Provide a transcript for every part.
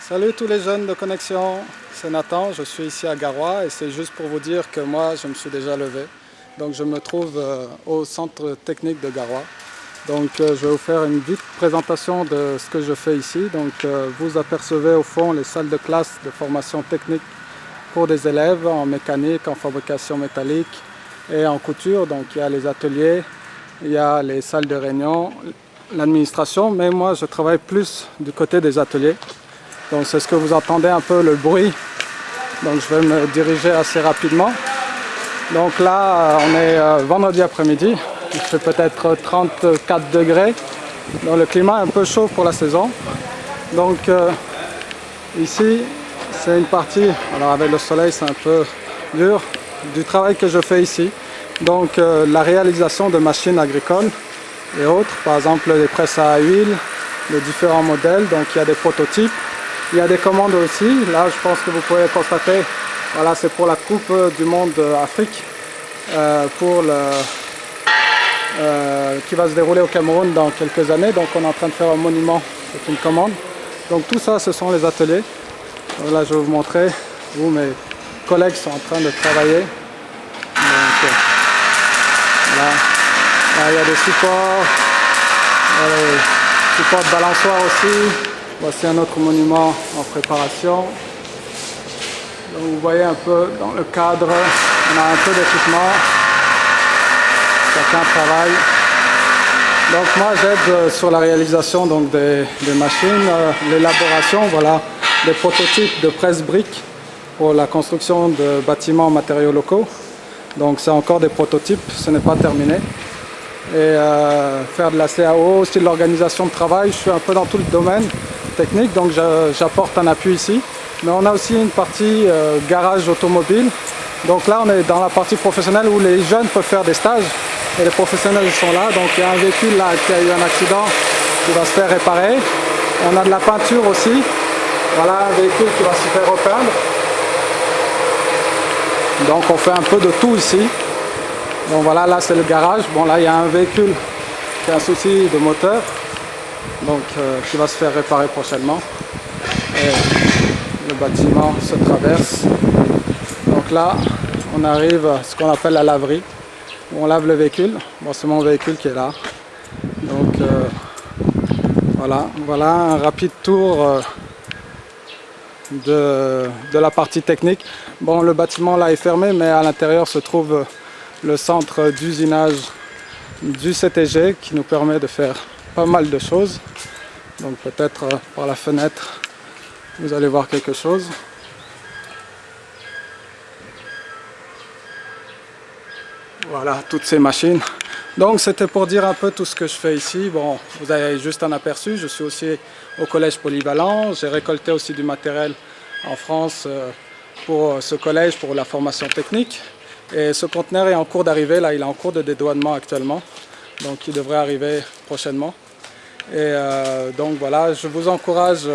Salut tous les jeunes de Connexion, c'est Nathan, je suis ici à Garoua et c'est juste pour vous dire que moi je me suis déjà levé. Donc je me trouve au centre technique de Garoua. Donc je vais vous faire une vite présentation de ce que je fais ici. Donc vous apercevez au fond les salles de classe de formation technique pour des élèves en mécanique, en fabrication métallique et en couture. Donc il y a les ateliers, il y a les salles de réunion, l'administration, mais moi je travaille plus du côté des ateliers. Donc c'est ce que vous entendez un peu le bruit. Donc je vais me diriger assez rapidement. Donc là on est vendredi après-midi. Il fait peut-être 34 degrés. Donc le climat est un peu chaud pour la saison. Donc ici c'est une partie, alors avec le soleil c'est un peu dur, du travail que je fais ici. Donc la réalisation de machines agricoles et autres, par exemple les presses à huile, les différents modèles. Donc il y a des prototypes. Il y a des commandes aussi, là je pense que vous pouvez constater, voilà, c'est pour la Coupe du Monde Afrique, qui va se dérouler au Cameroun dans quelques années. Donc on est en train de faire un monument, c'est une commande. Donc tout ça ce sont les ateliers. Donc, là je vais vous montrer où mes collègues sont en train de travailler. Donc, là il y a des supports, supports de balançoire aussi. Voici un autre monument en préparation. Donc vous voyez un peu dans le cadre, on a un peu d'équipement. Chacun travaille. Donc moi j'aide sur la réalisation donc, des machines, l'élaboration, voilà, des prototypes de presse-briques pour la construction de bâtiments en matériaux locaux. Donc c'est encore des prototypes, ce n'est pas terminé. Et faire de la CAO, aussi de l'organisation de travail, je suis un peu dans tout le domaine technique, donc j'apporte un appui ici. Mais on a aussi une partie garage automobile. Donc là on est dans la partie professionnelle où les jeunes peuvent faire des stages et les professionnels sont là. Donc il y a un véhicule là qui a eu un accident qui va se faire réparer. On a de la peinture aussi. Voilà un véhicule qui va se faire repeindre. Donc on fait un peu de tout ici. Donc voilà, là c'est le garage. Bon là il y a un véhicule qui a un souci de moteur. Donc qui va se faire réparer prochainement. Et le bâtiment se traverse. Donc là on arrive à ce qu'on appelle la laverie, où on lave le véhicule. Bon, c'est mon véhicule qui est là. Donc voilà un rapide tour de la partie technique. Bon, le bâtiment là est fermé, mais à l'intérieur se trouve le centre d'usinage du CTG qui nous permet de faire pas mal de choses. Donc peut-être par la fenêtre vous allez voir quelque chose. Voilà toutes ces machines. Donc c'était pour dire un peu tout ce que je fais ici. Bon, vous avez juste un aperçu. Je suis aussi au collège polyvalent. J'ai récolté aussi du matériel en France pour ce collège, pour la formation technique. Et ce conteneur est en cours d'arrivée. Là, il est en cours de dédouanement actuellement. Donc il devrait arriver prochainement. Et donc voilà, je vous encourage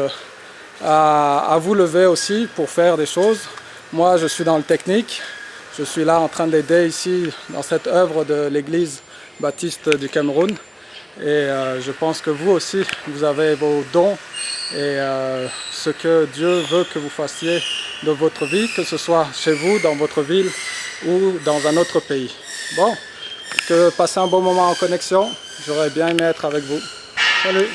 à vous lever aussi pour faire des choses. Moi je suis dans le technique, je suis là en train d'aider ici dans cette œuvre de l'église baptiste du Cameroun. Et je pense que vous aussi, vous avez vos dons et ce que Dieu veut que vous fassiez de votre vie, que ce soit chez vous, dans votre ville ou dans un autre pays. Bon, que passez un bon moment en connexion, j'aurais bien aimé être avec vous. Salut!